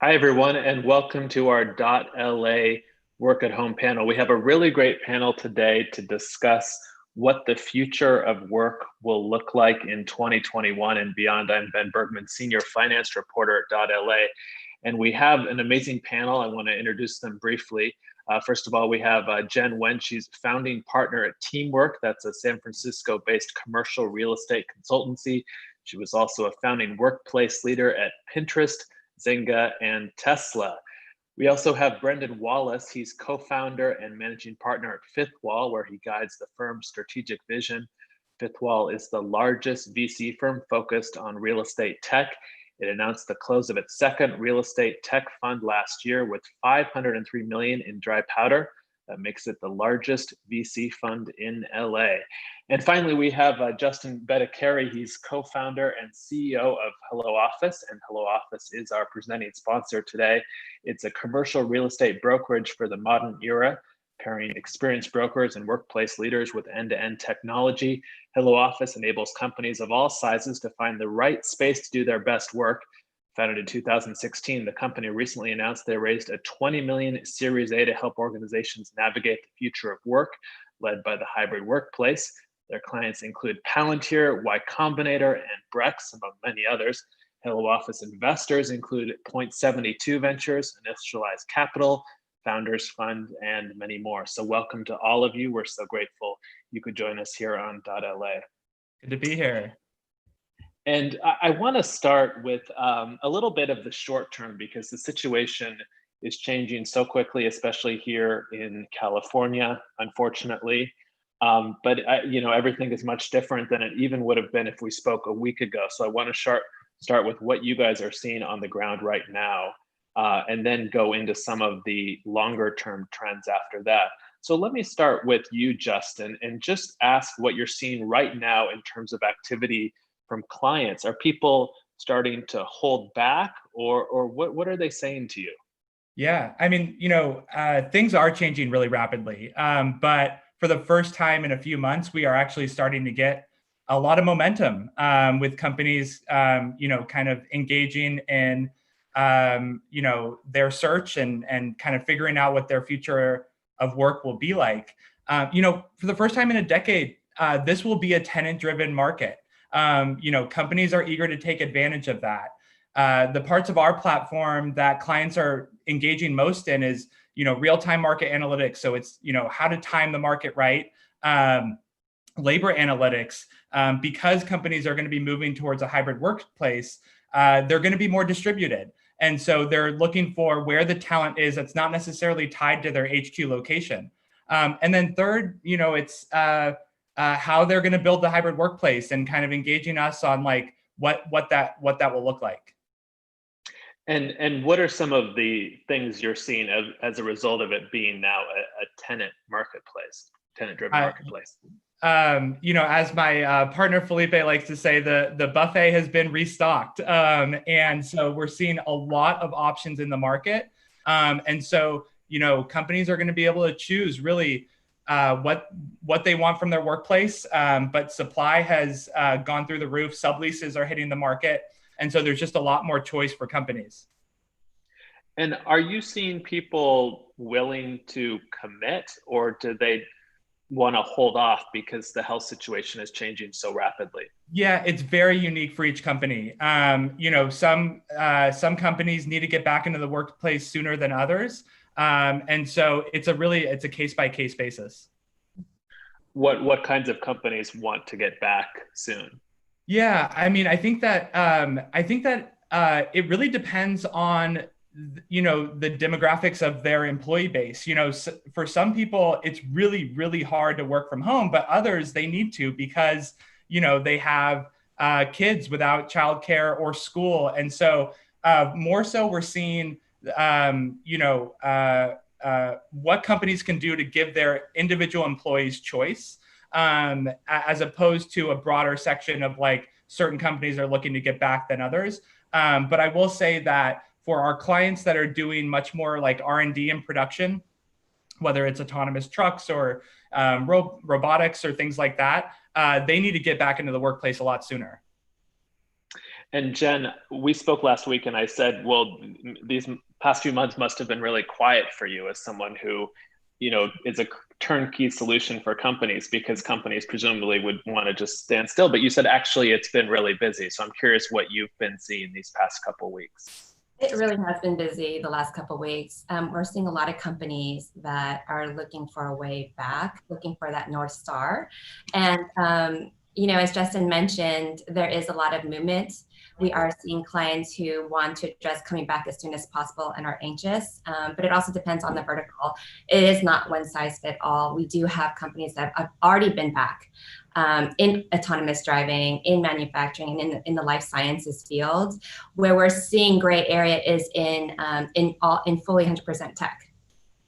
Hi, everyone, and welcome to our .LA Work at Home panel. We have a really great panel today to discuss what the future of work will look like in 2021 and beyond. I'm Ben Bergman, Senior Finance Reporter at .LA, and we have an amazing panel. I want to introduce them briefly. First of all, we have Jen Nguyen. She's founding partner at TEAMWERC. That's a San Francisco-based commercial real estate consultancy. She was also a founding workplace leader at Pinterest, Zynga, and Tesla. We also have Brendan Wallace. He's co-founder and managing partner at Fifth Wall, where he guides the firm's strategic vision. Fifth Wall is the largest VC firm focused on real estate tech. It announced the close of its second real estate tech fund last year with $503 million in dry powder. That makes it the largest VC fund in LA. And finally, we have Justin Bedecarre. He's co-founder and CEO of HelloOffice, and HelloOffice is our presenting sponsor today. It's a commercial real estate brokerage for the modern era, pairing experienced brokers and workplace leaders with end-to-end technology. HelloOffice enables companies of all sizes to find the right space to do their best work. Founded in 2016, the company recently announced they raised a $20 million Series A to help organizations navigate the future of work, led by the hybrid workplace. Their clients include Palantir, Y Combinator, and Brex, among many others. HelloOffice investors include Point72 Ventures, Initialized Capital, Founders Fund, and many more. So welcome to all of you. We're so grateful you could join us here on .LA. Good to be here. And I want to start with a little bit of the short term, because the situation is changing so quickly, especially here in California, unfortunately. But everything is much different than it even would have been if we spoke a week ago. So I want to start with what you guys are seeing on the ground right now, and then go into some of the longer term trends after that. So let me start with you, Justin, and just ask what you're seeing right now in terms of activity from clients. Are people starting to hold back, or what are they saying to you? Yeah, I mean, things are changing really rapidly. But for the first time in a few months, we are actually starting to get a lot of momentum with companies, kind of engaging in, their search and kind of figuring out what their future of work will be like. For the first time in a decade, this will be a tenant-driven market. Companies are eager to take advantage of that. The parts of our platform that clients are engaging most in is, real-time market analytics. So it's, how to time the market right. Labor analytics, because companies are going to be moving towards a hybrid workplace, they're going to be more distributed. And so they're looking for where the talent is that's not necessarily tied to their HQ location. And then third, it's how they're going to build the hybrid workplace and kind of engaging us on like what that will look like. And what are some of the things you're seeing as a result of it being now a tenant-driven marketplace? As my partner Felipe likes to say, the buffet has been restocked, and so we're seeing a lot of options in the market, and so companies are going to be able to choose really what they want from their workplace, but supply has gone through the roof. Subleases are hitting the market. And so there's just a lot more choice for companies. And are you seeing people willing to commit, or do they want to hold off because the health situation is changing so rapidly? Yeah, it's very unique for each company. Some companies need to get back into the workplace sooner than others. And so it's a case-by-case basis. What kinds of companies want to get back soon? Yeah, I mean, I think that it really depends on the demographics of their employee base. For some people, it's really, really hard to work from home, but others they need to because they have kids without childcare or school, and so more so we're seeing what companies can do to give their individual employees choice. As opposed to a broader section of like certain companies are looking to get back than others. But I will say that for our clients that are doing much more like R&D and production, whether it's autonomous trucks or robotics or things like that, they need to get back into the workplace a lot sooner. And Jen, we spoke last week, and I said, well, these past few months must have been really quiet for you as someone who, is a turnkey solution for companies because companies presumably would want to just stand still. But you said actually it's been really busy. So I'm curious what you've been seeing these past couple of weeks. It really has been busy the last couple of weeks. We're seeing a lot of companies that are looking for a way back, looking for that North Star. And, as Justin mentioned, there is a lot of movement. We are seeing clients who want to address coming back as soon as possible and are anxious, but it also depends on the vertical. It is not one size fit all. We do have companies that have already been back in autonomous driving, in manufacturing, and in the life sciences field. Where we're seeing gray area is in fully 100% tech.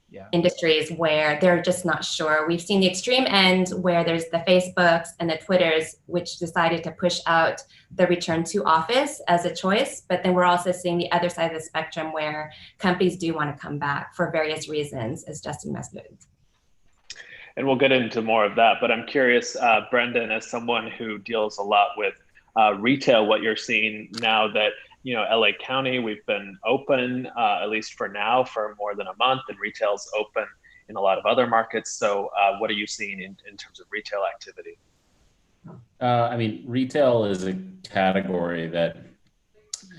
Yeah. Industries where they're just not sure. We've seen the extreme end where there's the Facebooks and the Twitters, which decided to push out the return to office as a choice. But then we're also seeing the other side of the spectrum where companies do want to come back for various reasons, as Justin mentioned. And we'll get into more of that. But I'm curious, Brendan, as someone who deals a lot with retail, what you're seeing now that LA County, we've been open, at least for now, for more than a month, and retail's open in a lot of other markets. So what are you seeing in terms of retail activity? Retail is a category that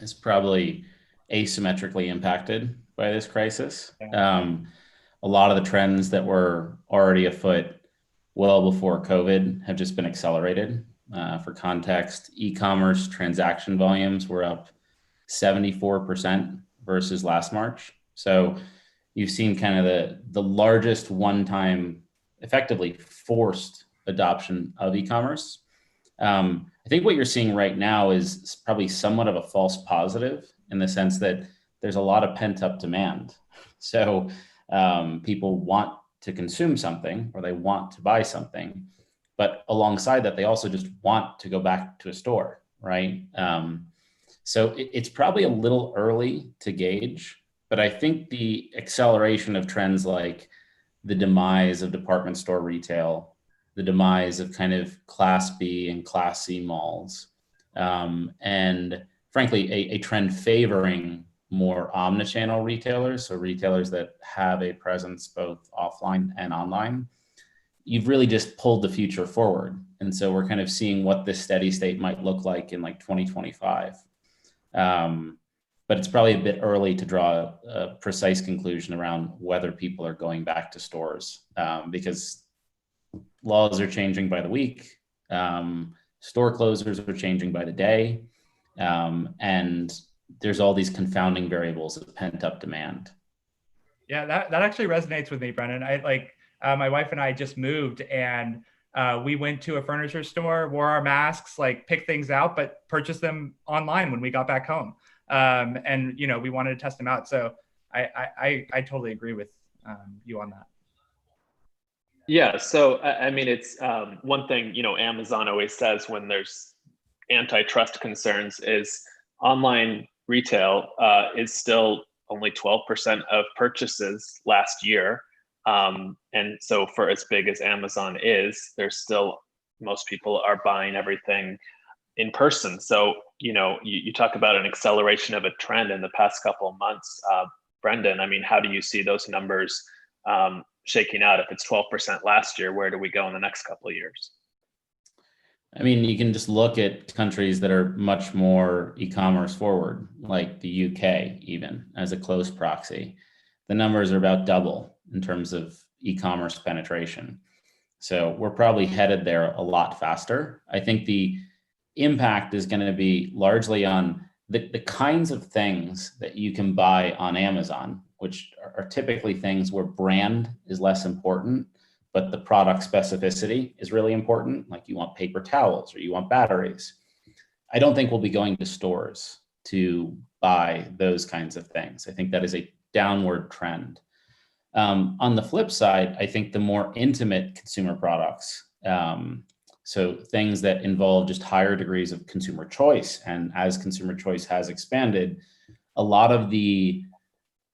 is probably asymmetrically impacted by this crisis. A lot of the trends that were already afoot well before COVID have just been accelerated. For context, e-commerce transaction volumes were up 74% versus last March. So you've seen kind of the largest one-time, effectively forced adoption of e-commerce. I think what you're seeing right now is probably somewhat of a false positive in the sense that there's a lot of pent-up demand. So people want to consume something or they want to buy something, but alongside that, they also just want to go back to a store, right? So it's probably a little early to gauge, but I think the acceleration of trends like the demise of department store retail, the demise of kind of Class B and Class C malls, and frankly, a trend favoring more omnichannel retailers, so retailers that have a presence both offline and online, you've really just pulled the future forward. And so we're kind of seeing what this steady state might look like in like 2025. But it's probably a bit early to draw a precise conclusion around whether people are going back to stores because laws are changing by the week, store closures are changing by the day, and there's all these confounding variables of pent-up demand. Yeah, that actually resonates with me, Brendan. My wife and I just moved and we went to a furniture store, wore our masks, picked things out, but purchased them online when we got back home. And we wanted to test them out. So I totally agree with you on that. Yeah. So, it's one thing, Amazon always says when there's antitrust concerns is online retail is still only 12% of purchases last year. And so for as big as Amazon is, there's still, most people are buying everything in person. So, you talk about an acceleration of a trend in the past couple of months. Brendan, how do you see those numbers shaking out? If it's 12% last year, where do we go in the next couple of years? You can just look at countries that are much more e-commerce forward, like the UK, even as a close proxy. The numbers are about double in terms of e-commerce penetration. So we're probably headed there a lot faster. I think the impact is going to be largely on the kinds of things that you can buy on Amazon, which are typically things where brand is less important, but the product specificity is really important. Like you want paper towels or you want batteries. I don't think we'll be going to stores to buy those kinds of things. I think that is a downward trend. On the flip side, I think the more intimate consumer products, so things that involve just higher degrees of consumer choice, and as consumer choice has expanded, a lot of the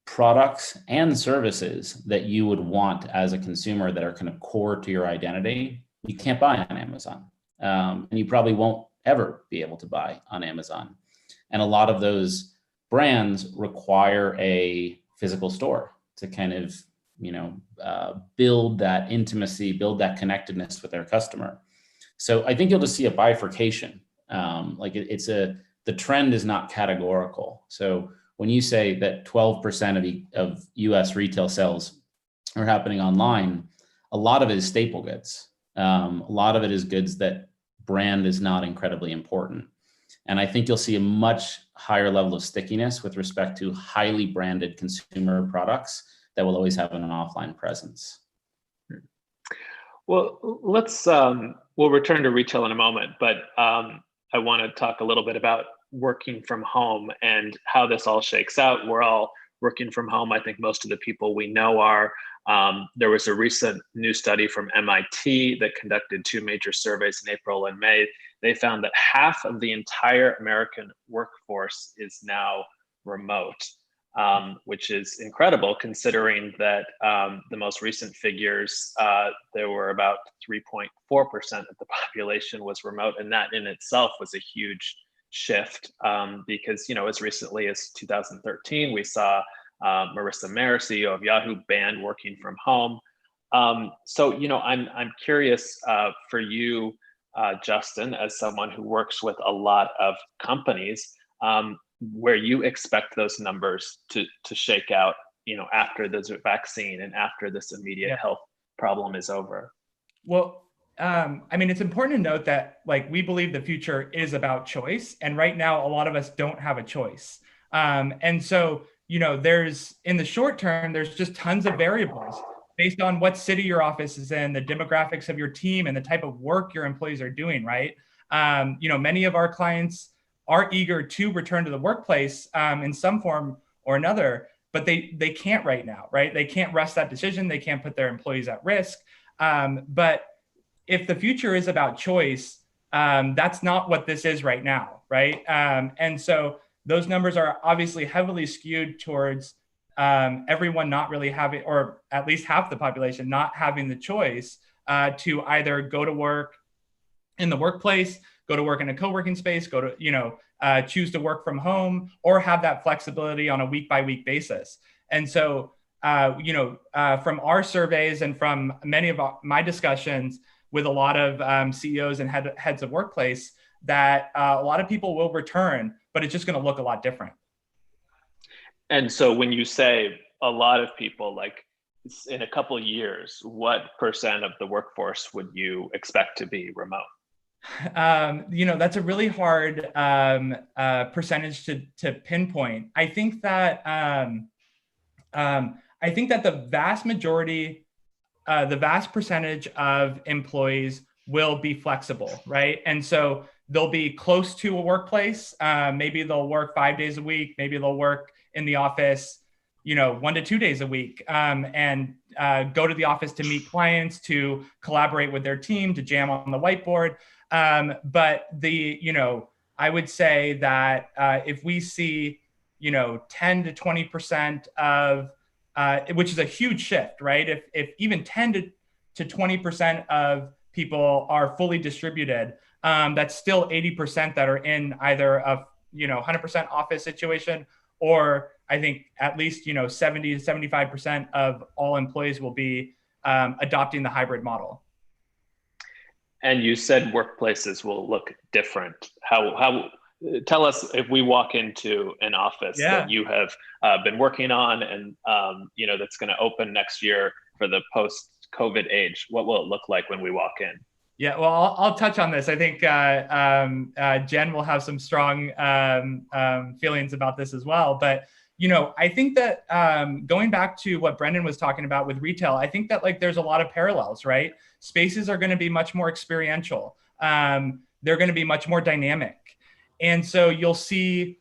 products and services that you would want as a consumer that are kind of core to your identity, you can't buy on Amazon. And you probably won't ever be able to buy on Amazon. And a lot of those brands require a physical store to kind of, build that intimacy, build that connectedness with their customer. So I think you'll just see a bifurcation. The trend is not categorical. So when you say that 12% of US retail sales are happening online, a lot of it is staple goods. A lot of it is goods that brand is not incredibly important. And I think you'll see a much higher level of stickiness with respect to highly branded consumer products that will always have an offline presence. Well, we'll return to retail in a moment, but I want to talk a little bit about working from home and how this all shakes out. We're all working from home. I think most of the people we know are. There was a recent new study from MIT that conducted 2 major surveys in April and May. They found that half of the entire American workforce is now remote, which is incredible considering that the most recent figures, there were about 3.4% of the population was remote. And that in itself was a huge shift because, as recently as 2013, we saw Marissa Mayer, CEO of Yahoo, banned working from home. So, I'm curious for you, Justin, as someone who works with a lot of companies, where you expect those numbers to shake out, after the vaccine and after this immediate health problem is over. Well, it's important to note that we believe the future is about choice. And right now, a lot of us don't have a choice. And so, there's in the short term, there's just tons of variables based on what city your office is in, the demographics of your team, and the type of work your employees are doing, right? Many of our clients are eager to return to the workplace in some form or another, but they can't right now, right? They can't rush that decision. They can't put their employees at risk. But if the future is about choice, that's not what this is right now, right? And so those numbers are obviously heavily skewed towards everyone not really having, or at least half the population not having the choice to either go to work in the workplace, go to work in a co-working space, go to, choose to work from home, or have that flexibility on a week-by-week basis. And so, from our surveys and from many of my discussions with a lot of CEOs and heads of workplace, that a lot of people will return, but it's just going to look a lot different. And so when you say a lot of people, in a couple of years, what percent of the workforce would you expect to be remote? That's a really hard percentage to pinpoint. I think that the vast majority, the vast percentage of employees will be flexible, right? And so they'll be close to a workplace. Maybe they'll work 5 days a week. Maybe they'll work in the office, 1 to 2 days a week, and go to the office to meet clients, to collaborate with their team, to jam on the whiteboard. But I would say that if we see, 10 to 20% of, which is a huge shift, right? If even 10 to 20% of people are fully distributed, that's still 80% that are in either a 100% office situation, or I think at least 70 to 75% of all employees will be adopting the hybrid model. And you said workplaces will look different. How tell us, if we walk into an office that you have been working on and that's going to open next year for the post-COVID age, what will it look like when we walk in? Yeah, well, I'll touch on this. I think Jen will have some strong feelings about this as well. But I think that going back to what Brendan was talking about with retail, I think that there's a lot of parallels, right? Spaces are going to be much more experiential. They're going to be much more dynamic. And so you'll see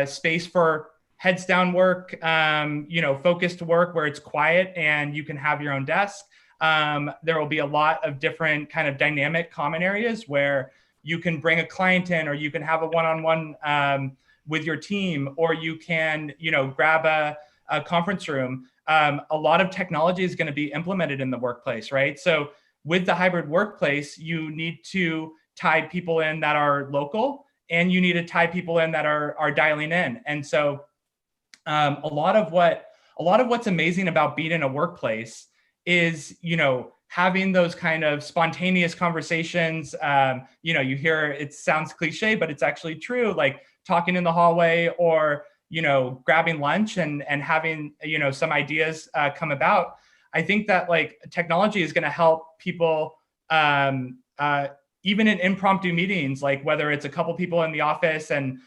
space for heads down work, focused work where it's quiet and you can have your own desk. There will be a lot of different kind of dynamic common areas where you can bring a client in, or you can have a one-on-one with your team, or you can, grab a conference room. A lot of technology is going to be implemented in the workplace, right? So with the hybrid workplace, you need to tie people in that are local and you need to tie people in that are dialing in. And so a lot of what's amazing about being in a workplace is, having those kind of spontaneous conversations. You hear, it sounds cliche, but it's actually true, like talking in the hallway or, grabbing lunch and having, some ideas come about. I think that like technology is going to help people even in impromptu meetings, like whether it's a couple people in the office and,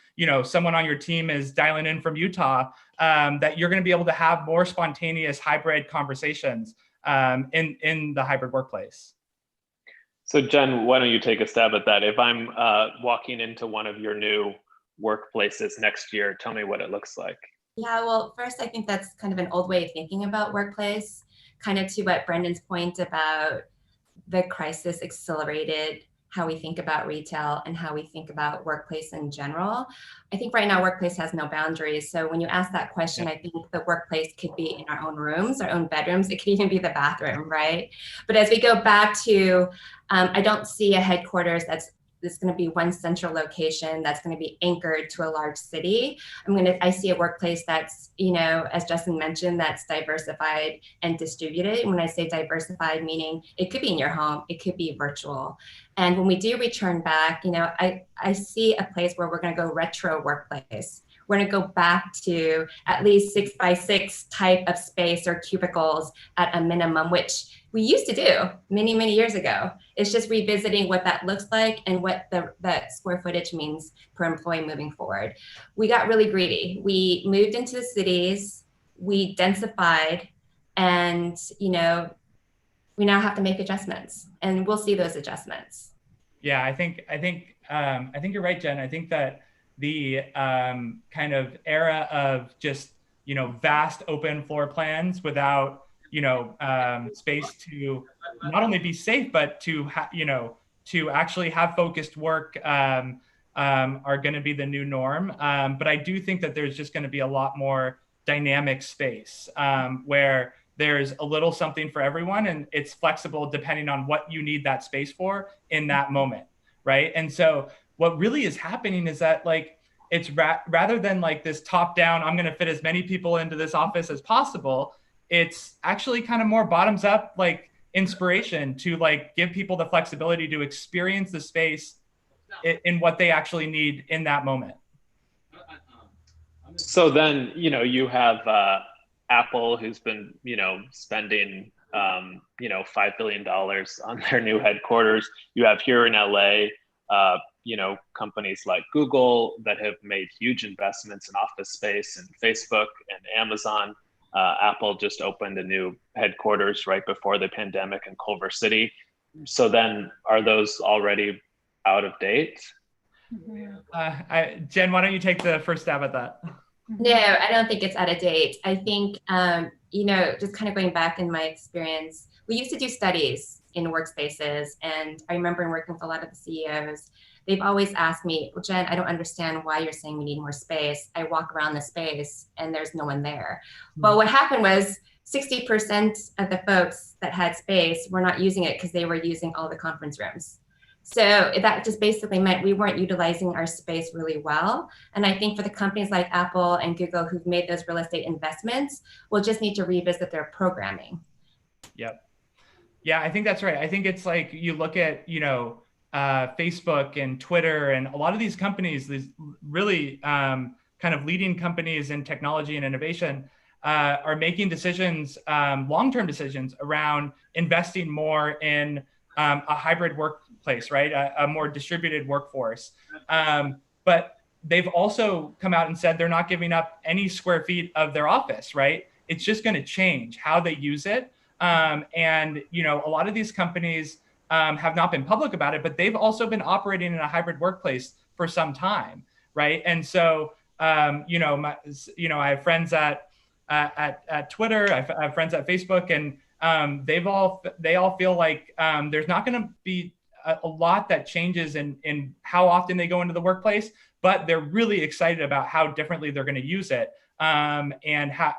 someone on your team is dialing in from Utah, that you're going to be able to have more spontaneous hybrid conversations in the hybrid workplace. So Jen, why don't you take a stab at that? If I'm walking into one of your new workplaces next year, tell me what it looks like. Yeah, well, first, I think that's kind of an old way of thinking about workplace, kind of to what Brendan's point about the crisis accelerated how we think about retail and how we think about workplace in general. I think right now workplace has no boundaries. So when you ask that question, I think the workplace could be in our own rooms, our own bedrooms. It could even be the bathroom, right? But as we go back to, I don't see a headquarters that's going to be one central location that's going to be anchored to a large city. I see a workplace that's, as Justin mentioned, that's diversified and distributed. And when I say diversified, meaning it could be in your home, it could be virtual. And when we do return back, I see a place where we're going to go retro workplace. We're going to go back to at least 6x6 type of space or cubicles at a minimum, which we used to do many, many years ago. It's just revisiting what that looks like and what that square footage means per employee moving forward. We got really greedy. We moved into the cities, we densified, and we now have to make adjustments, and we'll see those adjustments. Yeah, I think you're right, Jen. I think that the kind of era of just vast open floor plans without space to not only be safe but to to actually have focused work are going to be the new norm. But I do think that there's just going to be a lot more dynamic space where there's a little something for everyone, and it's flexible depending on what you need that space for in that moment, right? And so what really is happening is that like it's rather than like this top down, I'm going to fit as many people into this office as possible, it's actually kind of more bottoms up, like inspiration to like give people the flexibility to experience the space in what they actually need in that moment. So then, you have Apple, who's been, spending, $5 billion on their new headquarters. You have here in LA, companies like Google that have made huge investments in office space, and Facebook and Amazon. Apple just opened a new headquarters right before the pandemic in Culver City. So then are those already out of date? Jen, why don't you take the first stab at that? No, I don't think it's out of date. I think, just kind of going back in my experience, we used to do studies in workspaces. And I remember working with a lot of the CEOs, they've always asked me, well, Jen, I don't understand why you're saying we need more space. I walk around the space and there's no one there. Well, what happened was 60% of the folks that had space were not using it because they were using all the conference rooms. So that just basically meant we weren't utilizing our space really well. And I think for the companies like Apple and Google who've made those real estate investments, we'll just need to revisit their programming. Yep. Yeah, I think that's right. I think it's like you look at, Facebook and Twitter and a lot of these companies, these really kind of leading companies in technology and innovation are making decisions, long-term decisions around investing more in a hybrid workplace, right? A more distributed workforce. But they've also come out and said they're not giving up any square feet of their office, right? It's just going to change how they use it. And, a lot of these companies have not been public about it, but they've also been operating in a hybrid workplace for some time, right? And so, I have friends at Twitter, I have friends at Facebook, and they all feel like there's not going to be a lot that changes in how often they go into the workplace, but they're really excited about how differently they're going to use it, and how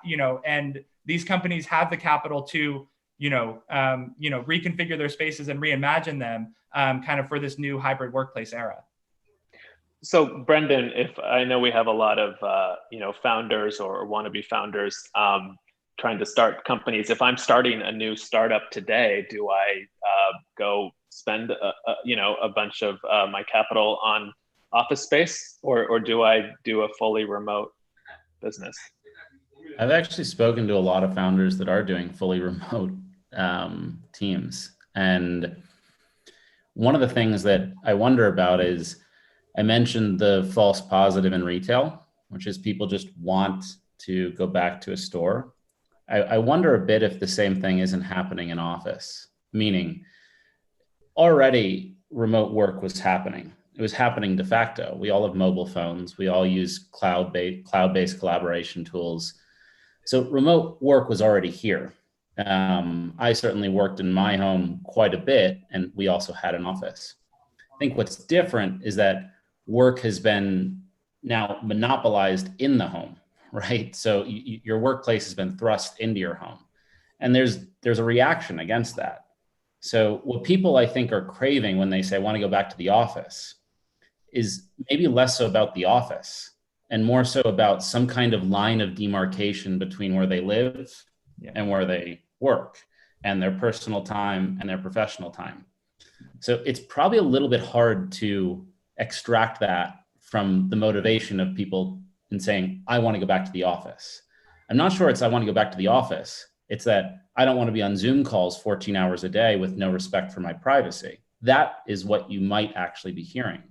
and these companies have the capital to reconfigure their spaces and reimagine them kind of for this new hybrid workplace era. So Brendan, if I know we have a lot of founders or wannabe founders trying to start companies. If I'm starting a new startup today, do I go spend a bunch of my capital on office space, or do I do a fully remote business? I've actually spoken to a lot of founders that are doing fully remote teams, and one of the things that I wonder about is, I mentioned the false positive in retail, which is people just want to go back to a store. I wonder a bit if the same thing isn't happening in office, meaning already remote work was happening. It was happening de facto. We all have mobile phones. We all use cloud-based collaboration tools. So remote work was already here. I certainly worked in my home quite a bit, and we also had an office. I think what's different is that work has been now monopolized in the home, right? So your workplace has been thrust into your home, and there's a reaction against that. So what people, I think, are craving when they say, I want to go back to the office, is maybe less so about the office and more so about some kind of line of demarcation between where they live and where they work, and their personal time and their professional time. So it's probably a little bit hard to extract that from the motivation of people in saying, I want to go back to the office. I'm not sure it's I want to go back to the office. It's that I don't want to be on Zoom calls 14 hours a day with no respect for my privacy. That is what you might actually be hearing.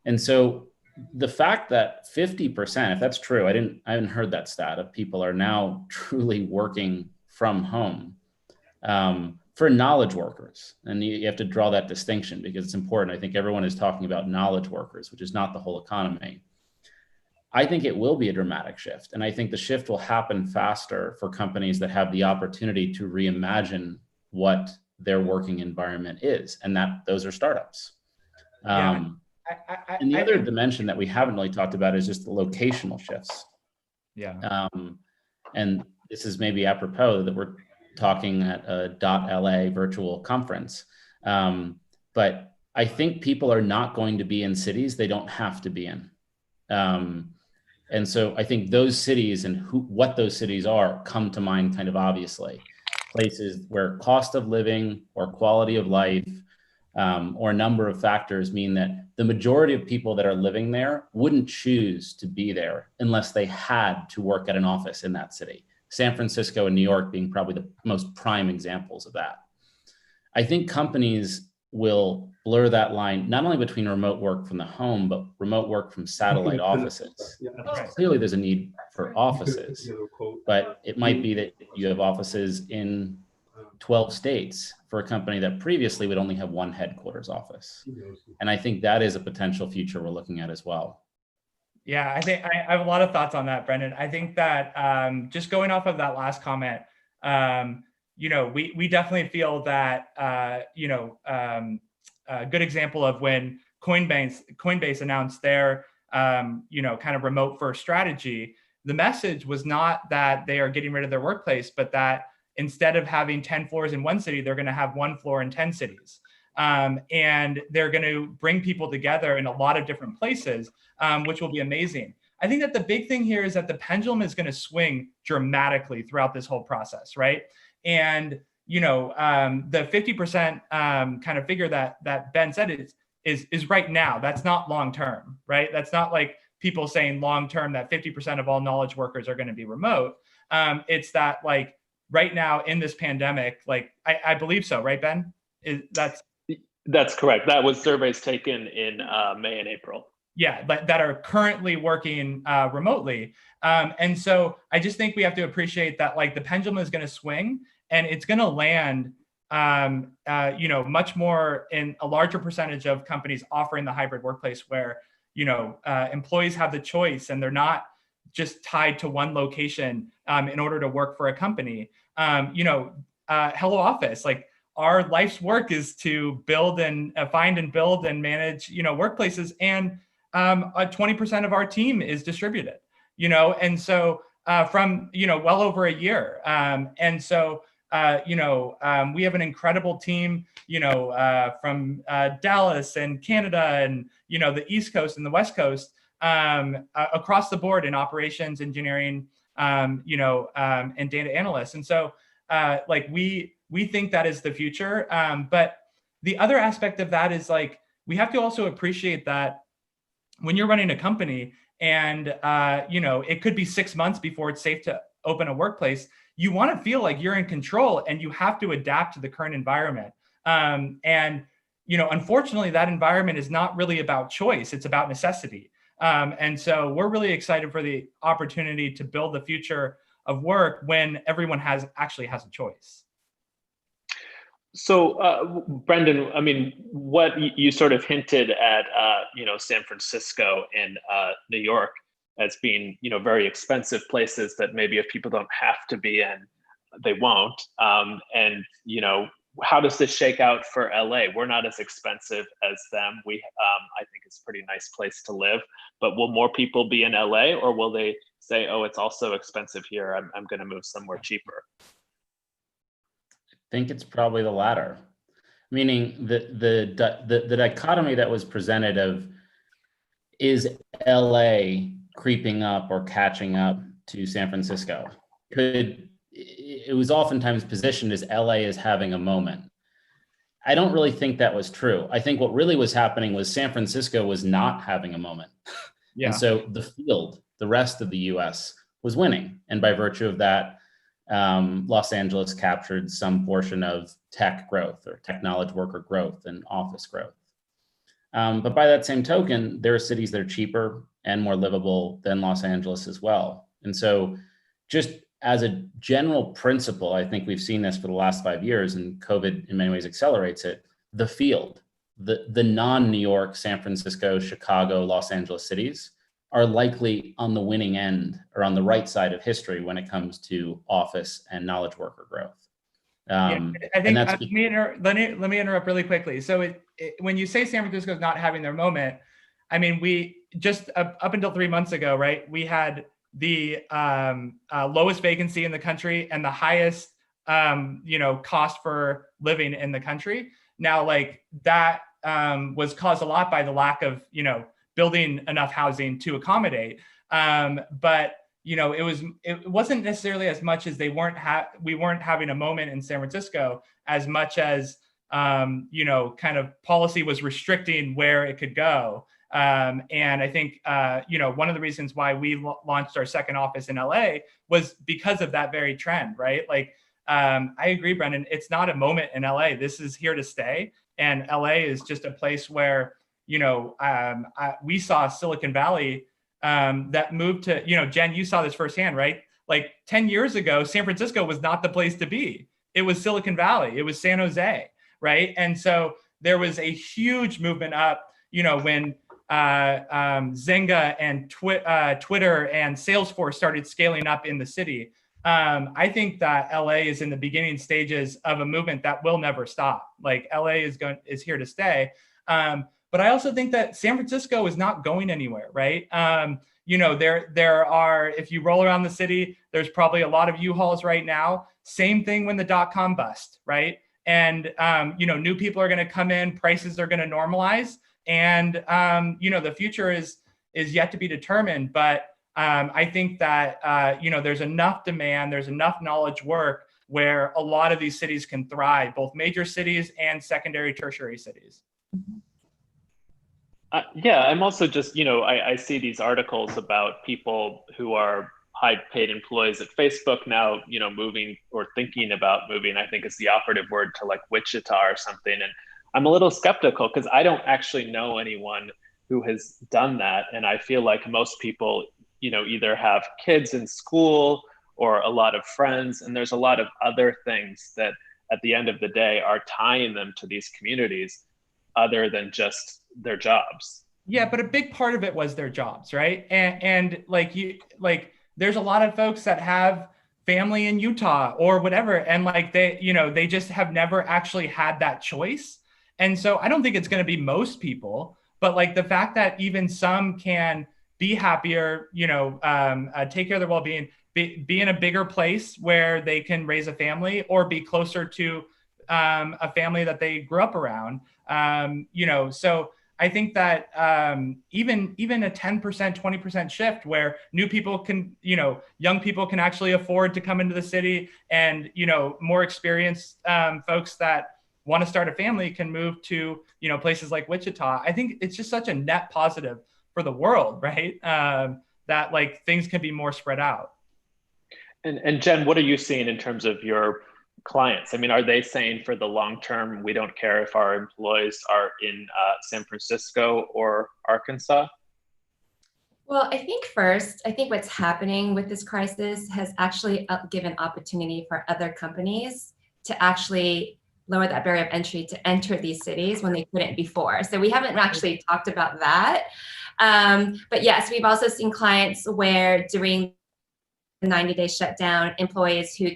And so the fact that 50%, if that's true, I haven't heard that stat, of people are now truly working from home for knowledge workers. And you have to draw that distinction because it's important. I think everyone is talking about knowledge workers, which is not the whole economy. I think it will be a dramatic shift. And I think the shift will happen faster for companies that have the opportunity to reimagine what their working environment is. And those are startups. And the other dimension that we haven't really talked about is just the locational shifts. And this is maybe apropos that we're talking at a dot.LA virtual conference. But I think people are not going to be in cities they don't have to be in. And so I think those cities and what those cities are come to mind kind of obviously. Places where cost of living or quality of life or a number of factors mean that the majority of people that are living there wouldn't choose to be there unless they had to work at an office in that city. San Francisco and New York being probably the most prime examples of that. I think companies will blur that line, not only between remote work from the home, but remote work from satellite offices. Clearly there's a need for offices, but it might be that you have offices in 12 states for a company that previously would only have one headquarters office. And I think that is a potential future we're looking at as well. Yeah, I think I have a lot of thoughts on that, Brendan. I think that just going off of that last comment, we definitely feel that, a good example of when Coinbase announced their, kind of remote first strategy, the message was not that they are getting rid of their workplace, but that instead of having 10 floors in one city, they're going to have one floor in 10 cities. And they're going to bring people together in a lot of different places, which will be amazing. I think that the big thing here is that the pendulum is going to swing dramatically throughout this whole process, right? And the 50% kind of figure that Ben said is right now. That's not long term, right? That's not like people saying long term that 50% of all knowledge workers are going to be remote. It's that like right now in this pandemic, like I believe so, right, Ben? That's correct. That was surveys taken in May and April. Yeah, that are currently working remotely. And so I just think we have to appreciate that like the pendulum is going to swing and it's going to land, much more in a larger percentage of companies offering the hybrid workplace where, employees have the choice and they're not just tied to one location in order to work for a company. HelloOffice, like our life's work is to build and find and build and manage, workplaces, and 20% of our team is distributed, and so from well over a year, and so we have an incredible team, from Dallas and Canada and, the East Coast and the West Coast, across the board in operations, engineering, and data analysts. And so we think that is the future. But the other aspect of that is we have to also appreciate that when you're running a company and, it could be 6 months before it's safe to open a workplace, you want to feel like you're in control and you have to adapt to the current environment. Unfortunately, that environment is not really about choice. It's about necessity. And so we're really excited for the opportunity to build the future of work when everyone actually has a choice. So, Brendan, I mean, what you sort of hinted at, San Francisco and New York as being, very expensive places that maybe if people don't have to be in, they won't. How does this shake out for LA? We're not as expensive as them. I think it's a pretty nice place to live, but will more people be in LA, or will they say, oh, it's also expensive here, I'm going to move somewhere cheaper? I think it's probably the latter, meaning the dichotomy that was presented of, is LA creeping up or catching up to San Francisco? It was oftentimes positioned as LA is having a moment. I don't really think that was true. I think what really was happening was San Francisco was not having a moment. Yeah. And so the rest of the US was winning. And by virtue of that, Los Angeles captured some portion of tech growth or technology worker growth and office growth. But by that same token, there are cities that are cheaper and more livable than Los Angeles as well. And so just as a general principle, I think we've seen this for the last 5 years, and COVID in many ways accelerates it. The field, the non-New York, San Francisco, Chicago, Los Angeles cities are likely on the winning end or on the right side of history when it comes to office and knowledge worker growth. I think let me interrupt really quickly. So when you say San Francisco is not having their moment, I mean, we just up until 3 months ago, right? We had the lowest vacancy in the country and the highest, cost for living in the country. Now, that was caused a lot by the lack of, building enough housing to accommodate. But it wasn't necessarily as much as we weren't having a moment in San Francisco as much as kind of policy was restricting where it could go. And I think one of the reasons why we launched our second office in LA was because of that very trend, right? I agree, Brendan. It's not a moment in LA. This is here to stay, and LA is just a place where we saw Silicon Valley. That moved to, Jen, you saw this firsthand, right? 10 years ago, San Francisco was not the place to be. It was Silicon Valley. It was San Jose, right? And so there was a huge movement up, when Zynga and Twitter and Salesforce started scaling up in the city. I think that LA is in the beginning stages of a movement that will never stop. LA is here to stay. But I also think that San Francisco is not going anywhere, right? There are, if you roll around the city, there's probably a lot of U-Hauls right now. Same thing when the .com bust, right? And, new people are going to come in, prices are going to normalize. And, the future is yet to be determined. But I think that, there's enough demand, there's enough knowledge work where a lot of these cities can thrive, both major cities and secondary, tertiary cities. I'm also just, I see these articles about people who are high paid employees at Facebook now, moving or thinking about moving, I think is the operative word, to Wichita or something. And I'm a little skeptical because I don't actually know anyone who has done that. And I feel like most people, either have kids in school or a lot of friends. And there's a lot of other things that at the end of the day are tying them to these communities other than just their jobs. Yeah, but a big part of it was their jobs, right? And there's a lot of folks that have family in Utah or whatever, and they just have never actually had that choice. And so I don't think it's going to be most people, but the fact that even some can be happier, take care of their well-being, be in a bigger place where they can raise a family or be closer to a family that they grew up around. So I think that even a 10%, 20% shift where new people can, young people can actually afford to come into the city, and, more experienced folks that want to start a family can move to, places like Wichita. I think it's just such a net positive for the world, right? That like things can be more spread out. And Jen, what are you seeing in terms of your clients? I mean, are they saying for the long term, we don't care if our employees are in San Francisco or Arkansas? Well, I think what's happening with this crisis has actually given opportunity for other companies to actually lower that barrier of entry to enter these cities when they couldn't before. So we haven't actually talked about that. But yes, we've also seen clients where during the 90-day shutdown, employees who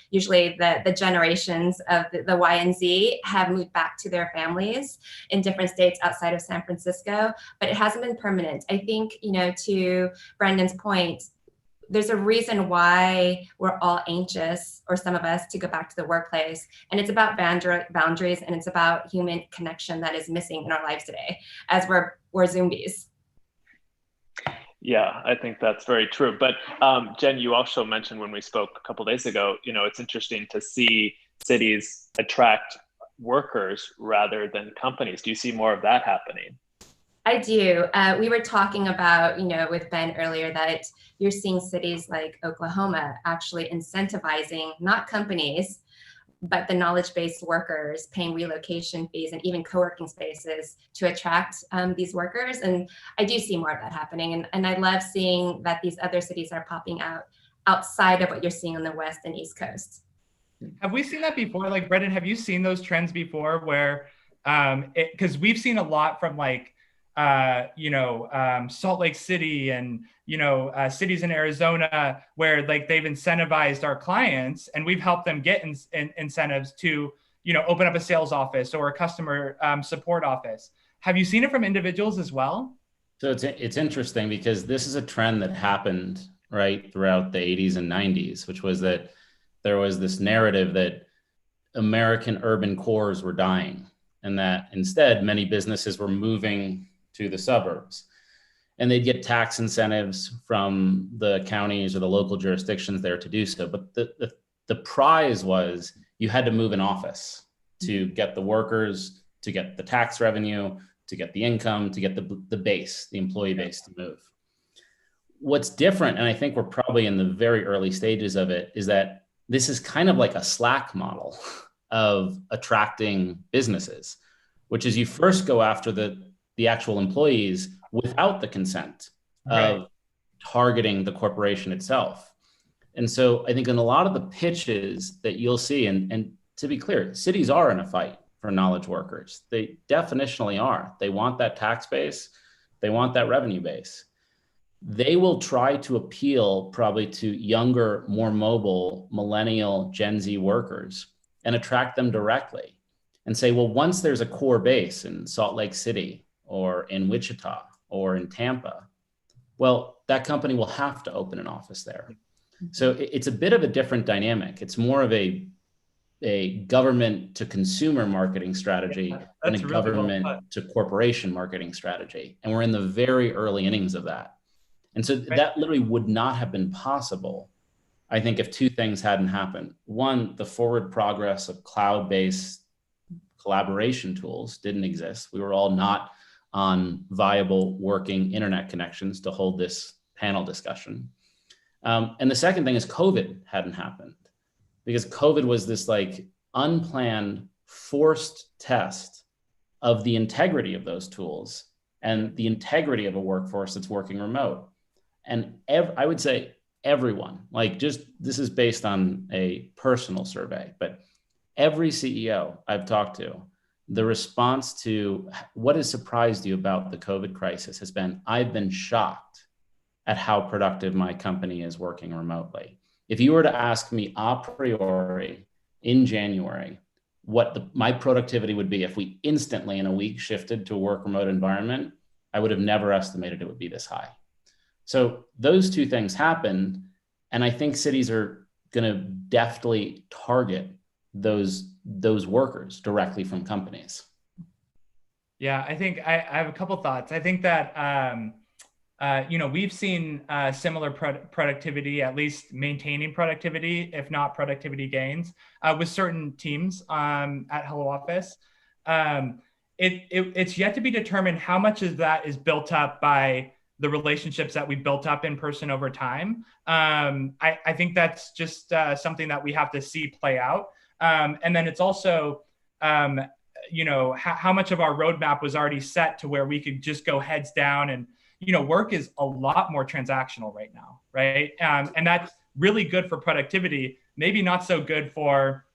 usually the generations of the Y and Z have moved back to their families in different states outside of San Francisco, but it hasn't been permanent. I think, to Brendan's point, there's a reason why we're all anxious, or some of us, to go back to the workplace. And it's about boundaries, and it's about human connection that is missing in our lives today as we're zombies. Yeah, I think that's very true. But Jen, you also mentioned when we spoke a couple of days ago, it's interesting to see cities attract workers rather than companies. Do you see more of that happening? I do. We were talking about, with Ben earlier, that you're seeing cities like Oklahoma actually incentivizing not companies, but the knowledge-based workers, paying relocation fees and even co-working spaces to attract these workers. And I do see more of that happening. And I love seeing that these other cities are popping out outside of what you're seeing on the West and East Coast. Have we seen that before? Like, Brendan, have you seen those trends before where, because we've seen a lot from like, Salt Lake City and, cities in Arizona where like they've incentivized our clients, and we've helped them get incentives to, open up a sales office or a customer support office. Have you seen it from individuals as well? So it's interesting because this is a trend that happened right throughout the 80s and 90s, which was that there was this narrative that American urban cores were dying, and that instead many businesses were moving to the suburbs, and they'd get tax incentives from the counties or the local jurisdictions there to do so. But the prize was you had to move an office to get the workers, to get the tax revenue, to get the income, to get the base, the employee base to move. What's different, and I think we're probably in the very early stages of it, is that this is kind of like a Slack model of attracting businesses, which is you first go after the actual employees without the consent of targeting the corporation itself. And so I think in a lot of the pitches that you'll see, and to be clear, cities are in a fight for knowledge workers. They definitionally are. They want that tax base. They want that revenue base. They will try to appeal probably to younger, more mobile, millennial, Gen Z workers and attract them directly and say, well, once there's a core base in Salt Lake City or in Wichita or in Tampa, well, that company will have to open an office there. So it's a bit of a different dynamic. It's more of a government to consumer marketing strategy than a government to corporation marketing strategy. And we're in the very early innings of that. And so that literally would not have been possible, I think, if two things hadn't happened. One, the forward progress of cloud-based collaboration tools didn't exist. We were all not on viable working internet connections to hold this panel discussion. And the second thing is COVID hadn't happened, because COVID was this like unplanned, forced test of the integrity of those tools and the integrity of a workforce that's working remote. And I would say everyone, like just, this is based on a personal survey, but every CEO I've talked to, the response to what has surprised you about the COVID crisis has been, I've been shocked at how productive my company is working remotely. If you were to ask me a priori in January, what my productivity would be if we instantly in a week shifted to a work remote environment, I would have never estimated it would be this high. So those two things happened. And I think cities are going to deftly target those workers directly from companies. Yeah, I think I have a couple thoughts. I think that, we've seen similar productivity, at least maintaining productivity, if not productivity gains, with certain teams at HelloOffice. It's yet to be determined how much of that is built up by the relationships that we built up in person over time. I think that's just something that we have to see play out. And then it's also, how much of our roadmap was already set to where we could just go heads down and, work is a lot more transactional right now, right? And that's really good for productivity, maybe not so good for,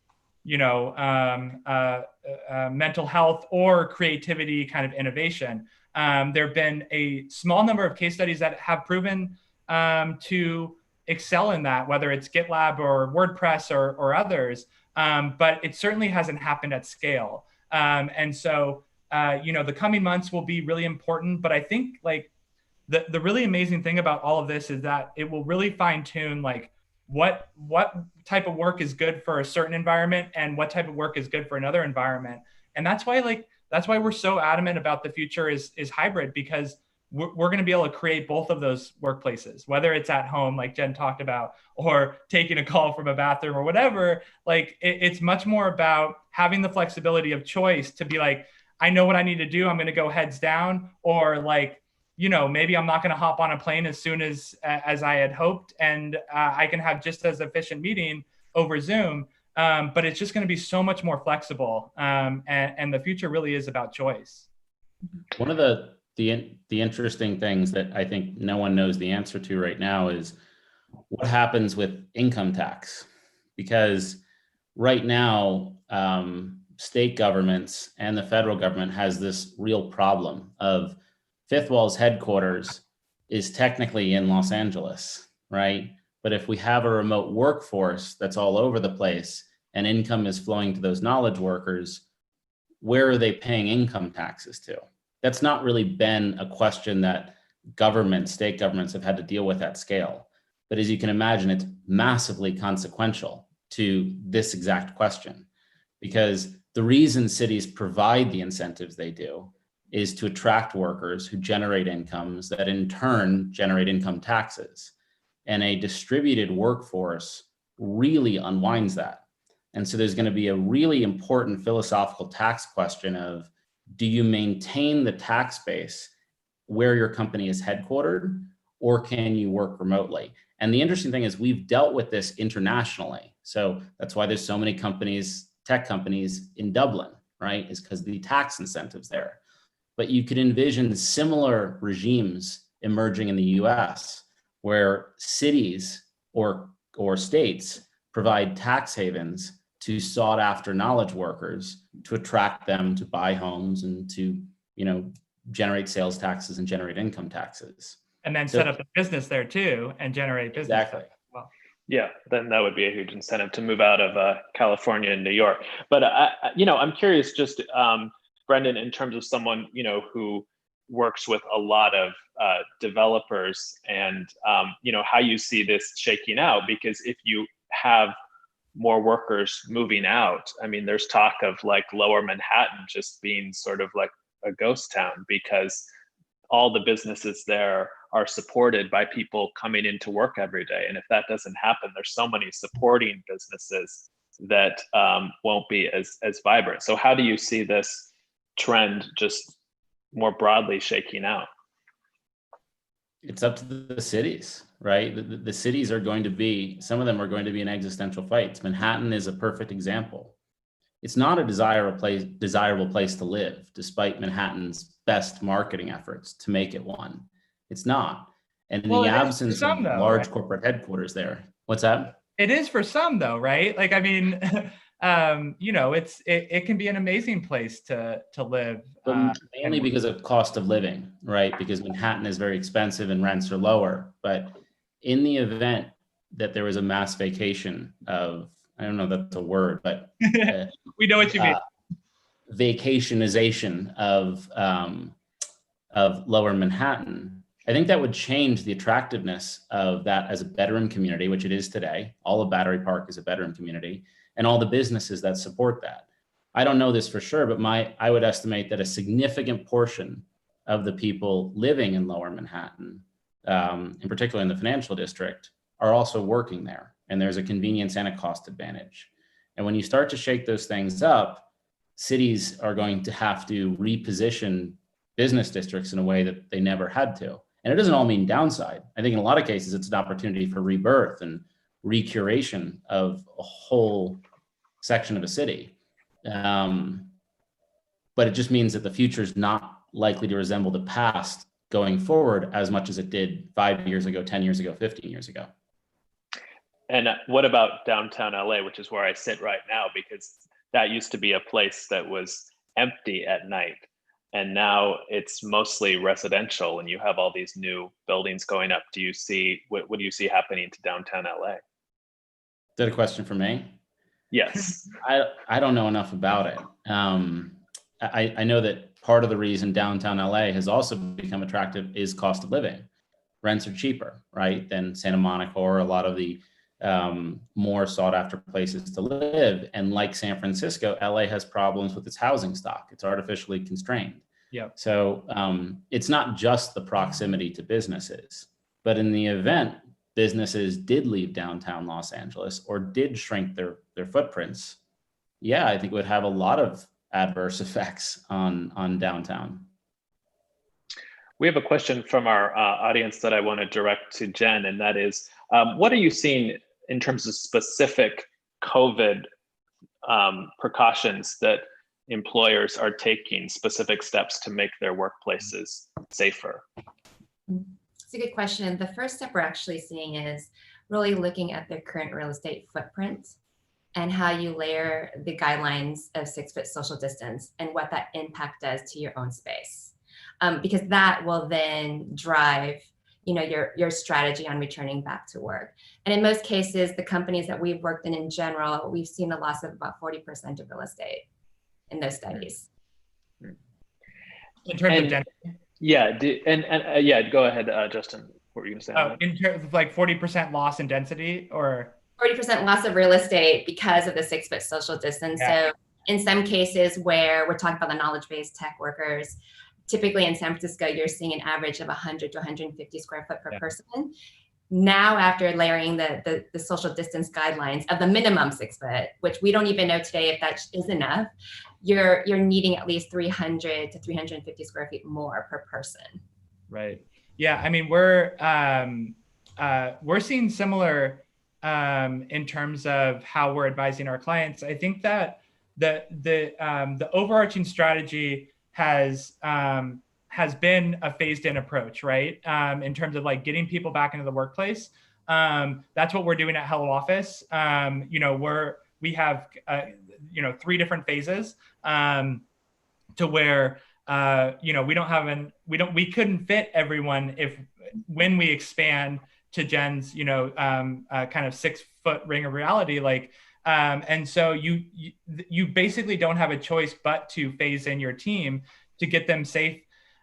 mental health or creativity kind of innovation. There have been a small number of case studies that have proven to excel in that, whether it's GitLab or WordPress or others, but it certainly hasn't happened at scale. And so, the coming months will be really important, but I think like the really amazing thing about all of this is that it will really fine tune like what type of work is good for a certain environment and what type of work is good for another environment. And that's why we're so adamant about the future is hybrid, because we're going to be able to create both of those workplaces, whether it's at home, like Jen talked about, or taking a call from a bathroom or whatever. Like it's much more about having the flexibility of choice to be like, I know what I need to do. I'm going to go heads down, or like, maybe I'm not going to hop on a plane as soon as I had hoped. And I can have just as efficient meeting over Zoom. But it's just going to be so much more flexible. And the future really is about choice. One of the interesting things that I think no one knows the answer to right now is what happens with income tax. Because right now, state governments and the federal government has this real problem of Fifth Wall's headquarters is technically in Los Angeles, right? But if we have a remote workforce that's all over the place and income is flowing to those knowledge workers, where are they paying income taxes to? That's not really been a question that state governments have had to deal with at scale. But as you can imagine, it's massively consequential to this exact question, because the reason cities provide the incentives they do is to attract workers who generate incomes that in turn generate income taxes. And a distributed workforce really unwinds that. And so there's going to be a really important philosophical tax question of, do you maintain the tax base where your company is headquartered, or can you work remotely? And the interesting thing is we've dealt with this internationally. So that's why there's so many companies, tech companies in Dublin, right? Is because the tax incentives there. But you could envision similar regimes emerging in the US, where cities or states provide tax havens to sought after knowledge workers to attract them to buy homes and to, generate sales taxes and generate income taxes. And then set up a business there too and generate business. Exactly. Well. Yeah, then that would be a huge incentive to move out of California and New York. But I'm curious, just Brendan, in terms of someone who works with a lot of developers, and how you see this shaking out, because if you have more workers moving out, I mean, there's talk of like Lower Manhattan just being sort of like a ghost town, because all the businesses there are supported by people coming into work every day. And if that doesn't happen, there's so many supporting businesses that won't be as vibrant. So how do you see this trend just more broadly shaking out? It's up to the cities, right? The cities are going to be, some of them are going to be in existential fights. Manhattan is a perfect example. It's not a desirable place to live, despite Manhattan's best marketing efforts to make it one. It's not. And in the absence of large corporate headquarters there, what's that? It is for some though, right? Like, I mean, it can be an amazing place to live. But mainly because of cost of living, right? Because Manhattan is very expensive and rents are lower. But in the event that there was a mass vacation of, I don't know if that's a word, but we know what you mean. Vacationization of of lower Manhattan, I think that would change the attractiveness of that as a bedroom community, which it is today. All of Battery Park is a bedroom community, and all the businesses that support that. I don't know this for sure, but I would estimate that a significant portion of the people living in lower Manhattan, in particular in the financial district, are also working there. And there's a convenience and a cost advantage. And when you start to shake those things up, cities are going to have to reposition business districts in a way that they never had to. And it doesn't all mean downside. I think in a lot of cases, it's an opportunity for rebirth and recuration of a whole section of a city. But it just means that the future is not likely to resemble the past going forward as much as it did 5 years ago, 10 years ago, 15 years ago. And what about downtown LA, which is where I sit right now, because that used to be a place that was empty at night. And now it's mostly residential and you have all these new buildings going up. Do you see, what do you see happening to downtown LA? Is that a question for me? Yes. I don't know enough about it. I know that part of the reason downtown LA has also become attractive is cost of living. Rents are cheaper, right, than Santa Monica or a lot of the more sought after places to live. And like San Francisco, LA has problems with its housing stock. It's artificially constrained. Yeah. So it's not just the proximity to businesses, but in the event businesses did leave downtown Los Angeles or did shrink their footprints, yeah, I think it would have a lot of adverse effects on downtown. We have a question from our audience that I want to direct to Jen, and that is, what are you seeing in terms of specific COVID precautions that employers are taking, specific steps to make their workplaces safer? It's a good question. The first step we're actually seeing is really looking at their current real estate footprint and how you layer the guidelines of 6 foot social distance and what that impact does to your own space. Because that will then drive your strategy on returning back to work. And in most cases, the companies that we've worked in general, we've seen a loss of about 40% of real estate in those studies. In terms of density? Yeah, yeah, go ahead, Justin. What were you gonna say? In terms of like 40% loss in density, or 40% loss of real estate because of the 6 foot social distance. Yeah. So in some cases where we're talking about the knowledge-based tech workers, typically in San Francisco, you're seeing an average of 100 to 150 square foot per person. Now, after layering the social distance guidelines of the minimum 6 foot, which we don't even know today if that is enough, you're needing at least 300 to 350 square feet more per person. Right. Yeah. I mean, we're seeing similar in terms of how we're advising our clients. I think that the overarching strategy has been a phased-in approach, right? In terms of like getting people back into the workplace. That's what we're doing at HelloOffice. We have 3 different phases to where we couldn't fit everyone when we expand to Jen's kind of 6 foot ring of reality, and so you basically don't have a choice but to phase in your team to get them safe.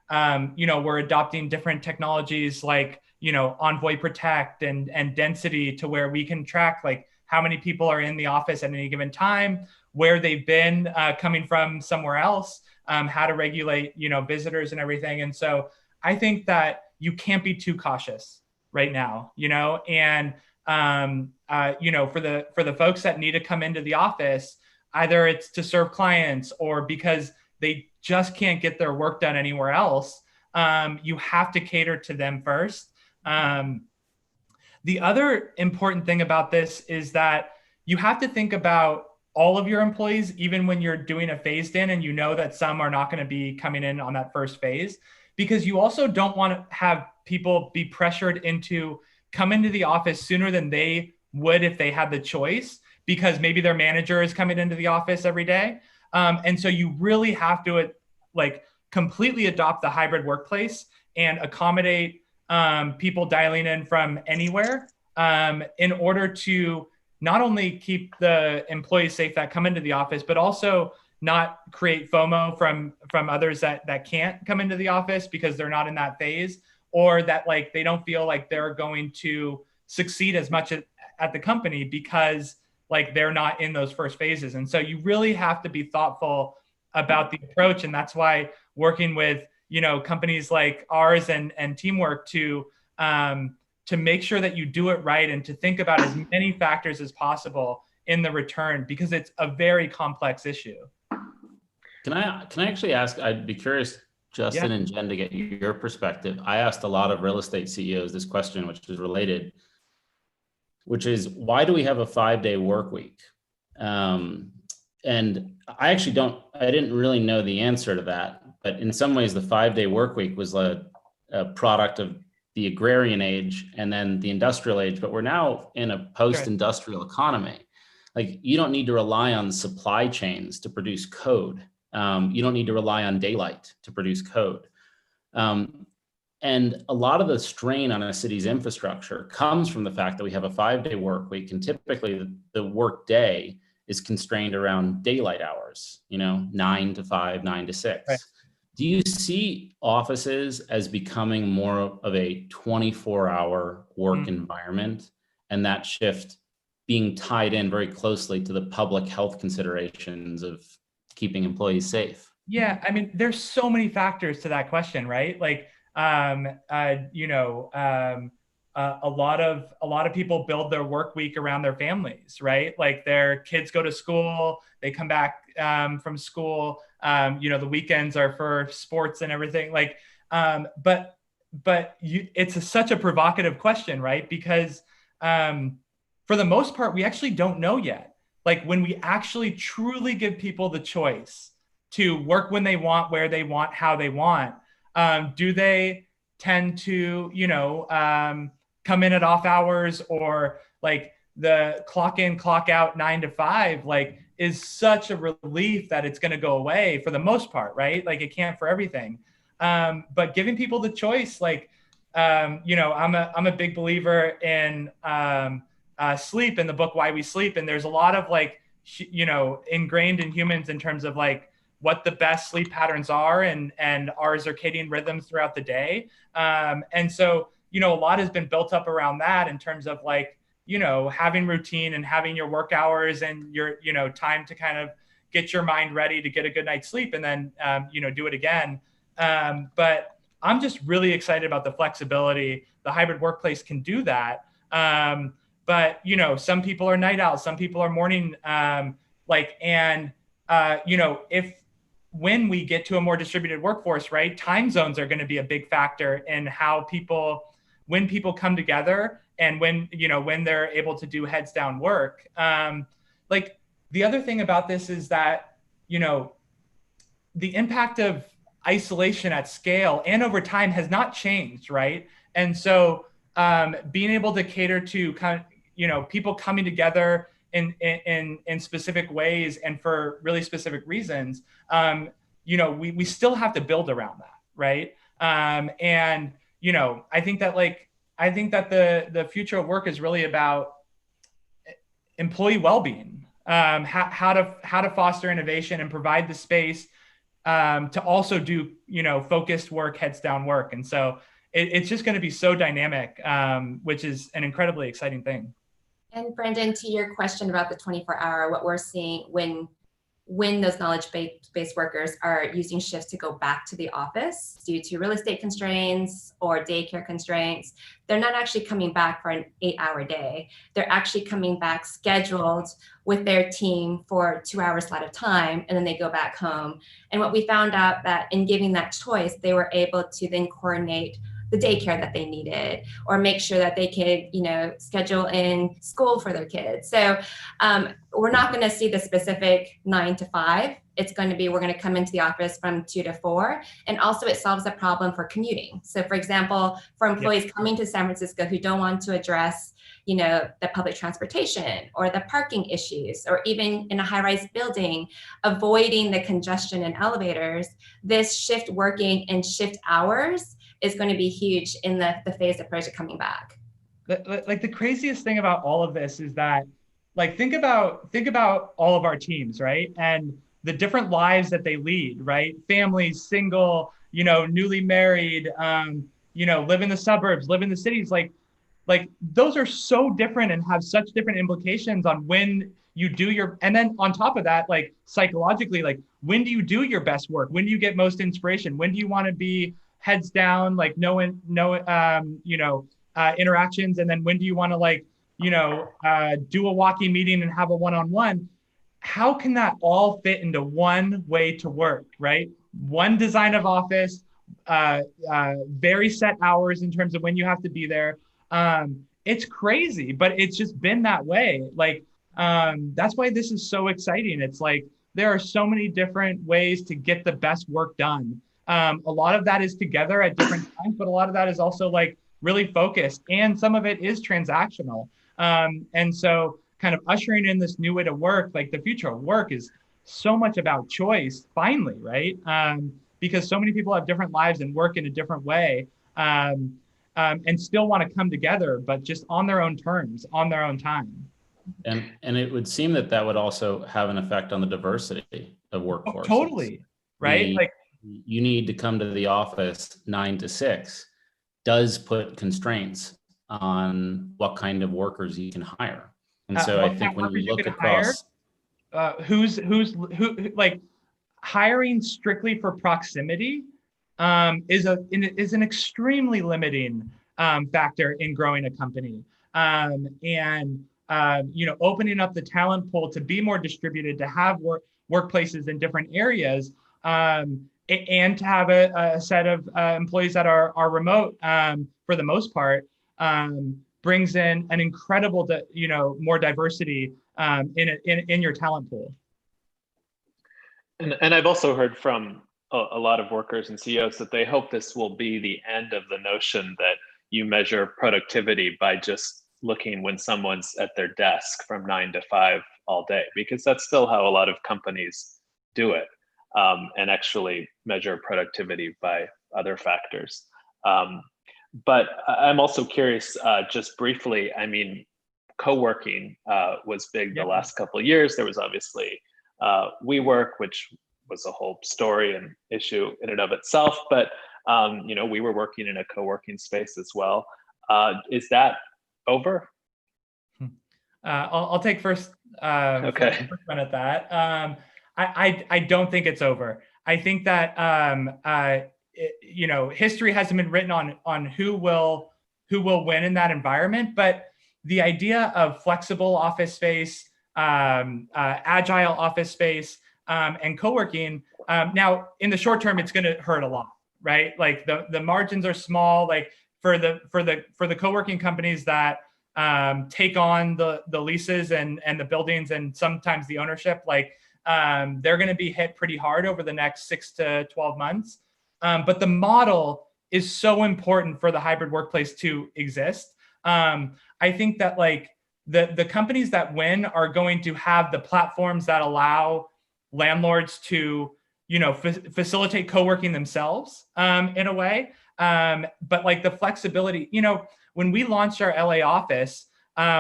We're adopting different technologies like, Envoy Protect and density to where we can track like how many people are in the office at any given time, where they've been coming from somewhere else, how to regulate, visitors and everything. And so I think that you can't be too cautious right now, and for the folks that need to come into the office, either it's to serve clients or because they just can't get their work done anywhere else, you have to cater to them first. The other important thing about this is that you have to think about all of your employees, even when you're doing a phased in and that some are not going to be coming in on that first phase, because you also don't want to have people be pressured into come into the office sooner than they would if they had the choice, because maybe their manager is coming into the office every day. And so you really have to completely adopt the hybrid workplace and accommodate people dialing in from anywhere in order to not only keep the employees safe that come into the office, but also not create FOMO from others that can't come into the office because they're not in that phase, or that like they don't feel like they're going to succeed as much at the company because like they're not in those first phases. And so you really have to be thoughtful about the approach. And that's why working with, companies like ours and TEAMWERC to make sure that you do it right and to think about as many factors as possible in the return, because it's a very complex issue. Can I actually ask, I'd be curious, Justin and Jen, to get your perspective. I asked a lot of real estate CEOs this question, which is related, which is, why do we have a 5-day work week? And I didn't really know the answer to that, but in some ways the 5-day work week was a product of the agrarian age and then the industrial age, but we're now in a post-industrial economy. Like, you don't need to rely on supply chains to produce code. You don't need to rely on daylight to produce code. And a lot of the strain on a city's infrastructure comes from the fact that we have a 5-day work week, and typically the work day is constrained around daylight hours, 9 to 5, 9 to 6. Right. Do you see offices as becoming more of a 24-hour work environment, and that shift being tied in very closely to the public health considerations of keeping employees safe? Yeah, I mean, there's so many factors to that question, right? Like, a lot of people build their work week around their families, right? Like, their kids go to school, they come back from school, the weekends are for sports and everything. Like, it's such a provocative question, right? Because for the most part, we actually don't know yet. Like, when we actually truly give people the choice to work when they want, where they want, how they want, do they tend to, come in at off hours, or like the clock in, clock out 9 to 5, like, is such a relief that it's going to go away for the most part, right? Like, it can't for everything. But giving people the choice, like, I'm a big believer in sleep, in the book Why We Sleep, and there's a lot of like, ingrained in humans in terms of like what the best sleep patterns are and our circadian rhythms throughout the day. And so, a lot has been built up around that in terms of like, having routine and having your work hours and your, time to kind of get your mind ready to get a good night's sleep, and then, do it again. But I'm just really excited about the flexibility. The hybrid workplace can do that. But, some people are night owls, some people are morning, when we get to a more distributed workforce, right, time zones are going to be a big factor in when people come together and when they're able to do heads down work. Like, the other thing about this is that, the impact of isolation at scale and over time has not changed, right? And so being able to cater to people coming together in specific ways and for really specific reasons, we still have to build around that, right? And I think that the future of work is really about employee well-being, how to foster innovation and provide the space to also do focused work, heads down work. And so it's just going to be so dynamic, which is an incredibly exciting thing. And Brendan, to your question about the 24-hour, what we're seeing when those knowledge-based workers are using shifts to go back to the office due to real estate constraints or daycare constraints, they're not actually coming back for an 8-hour day. They're actually coming back scheduled with their team for 2 hours at a time, and then they go back home. And what we found out that in giving that choice, they were able to then coordinate the daycare that they needed, or make sure that they could, schedule in school for their kids. So we're not going to see the specific 9 to 5. It's going to be, we're going to come into the office from 2 to 4. And also it solves the problem for commuting. So for example, for employees coming to San Francisco who don't want to address, the public transportation or the parking issues, or even in a high-rise building, avoiding the congestion in elevators, this shift working and shift hours is going to be huge in the phase of project coming back. Like, the craziest thing about all of this is that, like, think about all of our teams, right? And the different lives that they lead, right? Families, single, newly married, live in the suburbs, live in the cities, like those are so different and have such different implications on when you do your, and then on top of that, like psychologically, like when do you do your best work? When do you get most inspiration? When do you want to be heads down, like no interactions? And then when do you want to do a walking meeting and have a one-on-one? How can that all fit into one way to work, right? One design of office, very set hours in terms of when you have to be there. It's crazy, but it's just been that way. Like, that's why this is so exciting. It's like, there are so many different ways to get the best work done. A lot of that is together at different times, but a lot of that is also like really focused, and some of it is transactional. And so kind of ushering in this new way to work, like the future of work is so much about choice, finally, right? Because so many people have different lives and work in a different way. And still want to come together, but just on their own terms, on their own time. And it would seem that would also have an effect on the diversity of workforce. Oh, totally, right? Like, you need to come to the office 9 to 6 does put constraints on what kind of workers you can hire. And so I think when you look across, who like hiring strictly for proximity is an extremely limiting factor in growing a company. Opening up the talent pool to be more distributed, to have workplaces in different areas, and to have a set of employees that are remote for the most part, brings in an incredible, more diversity in your talent pool. And I've also heard from a lot of workers and CEOs that they hope this will be the end of the notion that you measure productivity by just looking when someone's at their desk from 9 to 5 all day, because that's still how a lot of companies do it, and actually measure productivity by other factors. But I'm also curious, just briefly, I mean, co-working was big the last couple of years. There was obviously WeWork, which was a whole story and issue in and of itself, but we were working in a co-working space as well. Is that over? I'll take first okay. first one at that. I don't think it's over. I think that history hasn't been written on who will win in that environment, but the idea of flexible office space, agile office space, and co-working, now in the short term, it's going to hurt a lot, right? Like the margins are small. Like for the co-working companies that take on the leases and the buildings and sometimes the ownership, like they're going to be hit pretty hard over the next 6 to 12 months. But the model is so important for the hybrid workplace to exist. I think that like the companies that win are going to have the platforms that allow landlords to, facilitate co-working themselves in a way. But like the flexibility, when we launched our LA office,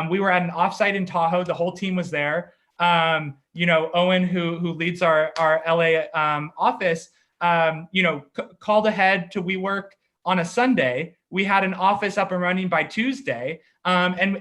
we were at an offsite in Tahoe. The whole team was there. Owen, who leads our LA office, called ahead to WeWork on a Sunday. We had an office up and running by Tuesday, and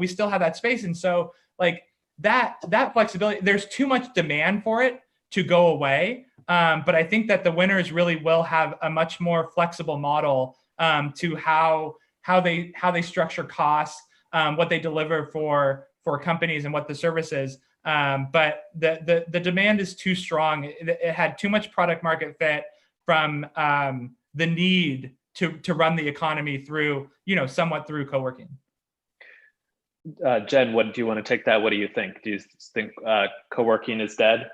we still have that space. And so like that flexibility, there's too much demand for it to go away. But I think that the winners really will have a much more flexible model to how they structure costs, what they deliver for companies and what the service is. But the demand is too strong. It had too much product market fit from the need to run the economy through, somewhat through co-working. Jen, what do you want to take that? What do you think? Do you think co-working is dead?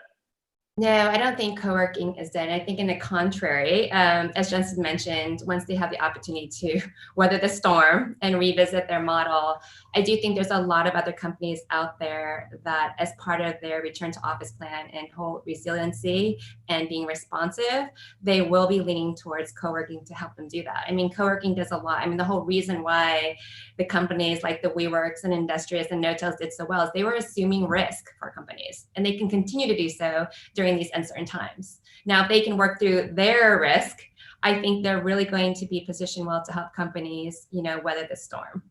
No, I don't think co-working is dead. I think in the contrary, as Jensen mentioned, once they have the opportunity to weather the storm and revisit their model, I do think there's a lot of other companies out there that as part of their return to office plan and whole resiliency and being responsive, they will be leaning towards co-working to help them do that. I mean, co-working does a lot. I mean, the whole reason why the companies like the WeWorks and Industrious and Notels did so well is they were assuming risk for companies, and they can continue to do so during these uncertain times. Now, if they can work through their risk, I think they're really going to be positioned well to help companies, weather the storm.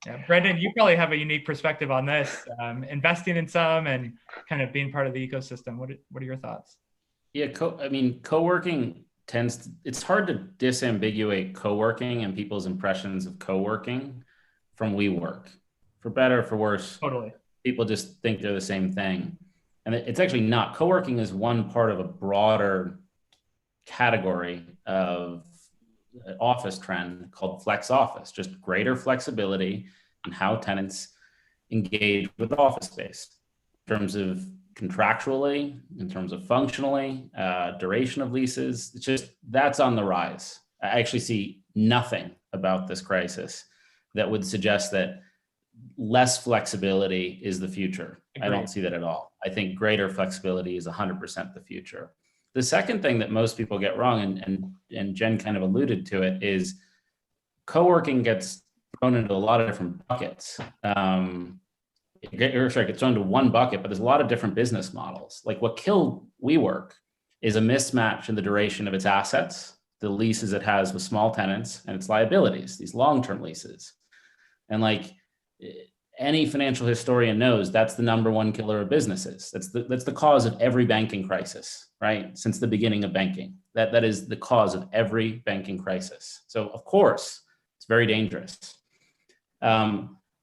Yeah, Brendan, you probably have a unique perspective on this, investing in some and kind of being part of the ecosystem. What are your thoughts? Yeah, co-working it's hard to disambiguate co-working and people's impressions of co-working from WeWork. For better or for worse, totally. People just think they're the same thing. And it's actually not. Co-working is one part of a broader category of office trend called flex office, just greater flexibility in how tenants engage with office space in terms of contractually, in terms of functionally, duration of leases. It's just, that's on the rise. I actually see nothing about this crisis that would suggest that less flexibility is the future. Agreed. I don't see that at all. I think greater flexibility is 100% the future. The second thing that most people get wrong, and Jen kind of alluded to it, is co-working gets thrown into a lot of different buckets. It gets thrown into one bucket, but there's a lot of different business models. Like what killed WeWork is a mismatch in the duration of its assets, the leases it has with small tenants, and its liabilities, these long-term leases. And like any financial historian knows, that's the number one killer of businesses. That's the cause of every banking crisis, right? Since the beginning of banking, that is the cause of every banking crisis. So of course, it's very dangerous.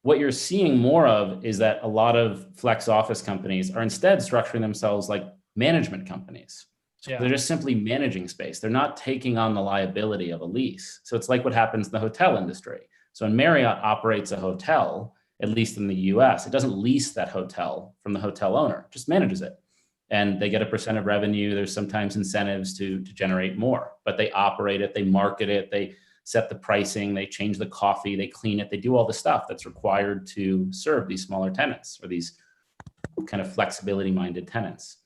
What you're seeing more of is that a lot of flex office companies are instead structuring themselves like management companies. So They're just simply managing space. They're not taking on the liability of a lease. So it's like what happens in the hotel industry. So when Marriott operates a hotel, at least in the US, it doesn't lease that hotel from the hotel owner, it just manages it. And they get a percent of revenue. There's sometimes incentives to generate more, but they operate it, they market it, they set the pricing, they change the coffee, they clean it, they do all the stuff that's required to serve these smaller tenants or these kind of flexibility minded tenants.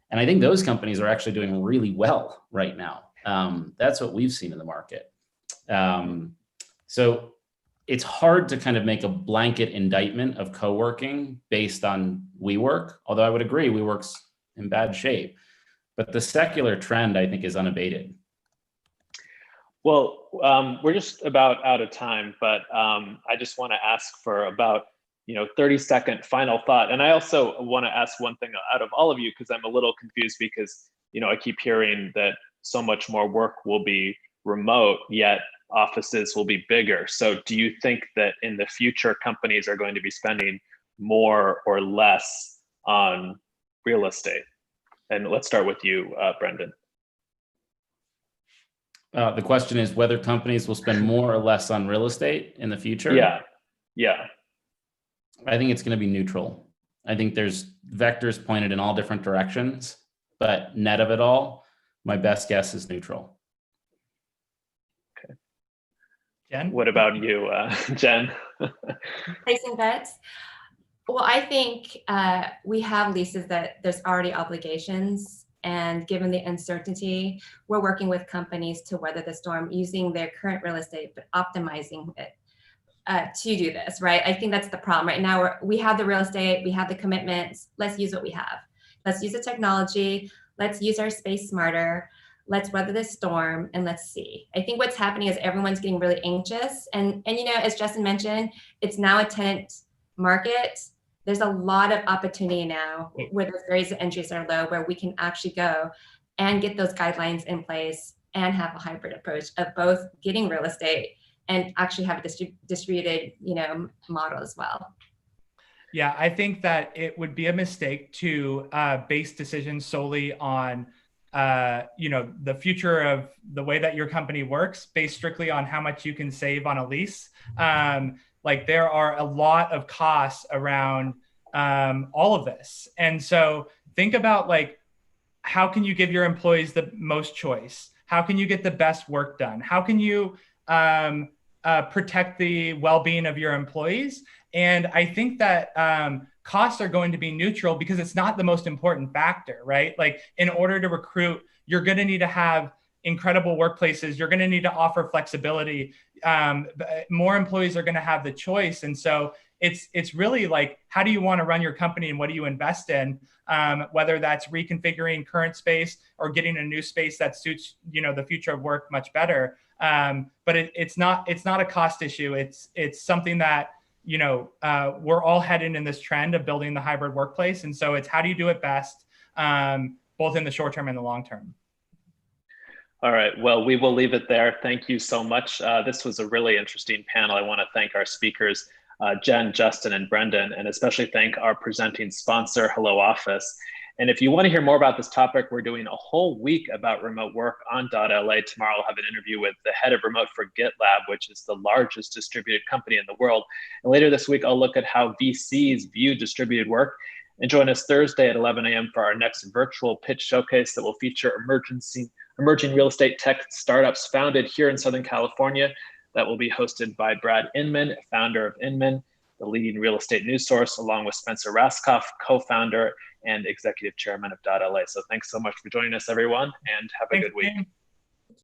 And I think those companies are actually doing really well right now. That's what we've seen in the market. So it's hard to kind of make a blanket indictment of co-working based on WeWork, although I would agree WeWork's in bad shape. But the secular trend, I think, is unabated. Well, we're just about out of time, but I just want to ask for about 30-second final thought. And I also want to ask one thing out of all of you, because I'm a little confused because I keep hearing that so much more work will be remote, yet offices will be bigger. So do you think that in the future companies are going to be spending more or less on real estate? And let's start with you, Brendan. The question is whether companies will spend more or less on real estate in the future? Yeah. I think it's going to be neutral. I think there's vectors pointed in all different directions, but net of it all, my best guess is neutral. Okay. Jen? What about you, Jen? Placing bets. Well, I think we have leases that there's already obligations. And given the uncertainty, we're working with companies to weather the storm using their current real estate, but optimizing it to do this, right? I think that's the problem. Right now, we have the real estate, we have the commitments. Let's use what we have. Let's use the technology. Let's use our space smarter. Let's weather the storm and let's see. I think what's happening is everyone's getting really anxious. And as Justin mentioned, it's now a tenant market. There's a lot of opportunity now where those barriers of entries are low, where we can actually go and get those guidelines in place and have a hybrid approach of both getting real estate and actually have a distributed, model as well. Yeah, I think that it would be a mistake to base decisions solely on, the future of the way that your company works based strictly on how much you can save on a lease. Like there are a lot of costs around all of this. And so think about like, how can you give your employees the most choice? How can you get the best work done? How can you protect the well-being of your employees? And I think that costs are going to be neutral because it's not the most important factor, right? Like in order to recruit, you're going to need to have incredible workplaces. You're going to need to offer flexibility. More employees are going to have the choice. And so it's really like, how do you want to run your company and what do you invest in? Whether that's reconfiguring current space or getting a new space that suits, the future of work much better. But it's not a cost issue. It's something that, we're all heading in this trend of building the hybrid workplace. And so it's, how do you do it best, both in the short term and the long term? All right, well, we will leave it there. Thank you so much. This was a really interesting panel. I want to thank our speakers, Jen, Justin, and Brendan, and especially thank our presenting sponsor, HelloOffice. And if you want to hear more about this topic, we're doing a whole week about remote work on dot.LA. Tomorrow I'll have an interview with the head of remote for GitLab, which is the largest distributed company in the world. And later this week, I'll look at how VCs view distributed work. And join us Thursday at 11 a.m. for our next virtual pitch showcase that will feature emerging real estate tech startups founded here in Southern California. That will be hosted by Brad Inman, founder of Inman, the leading real estate news source, along with Spencer Raskoff, co-founder and executive chairman of dot.LA. So thanks so much for joining us, everyone, and have a good week.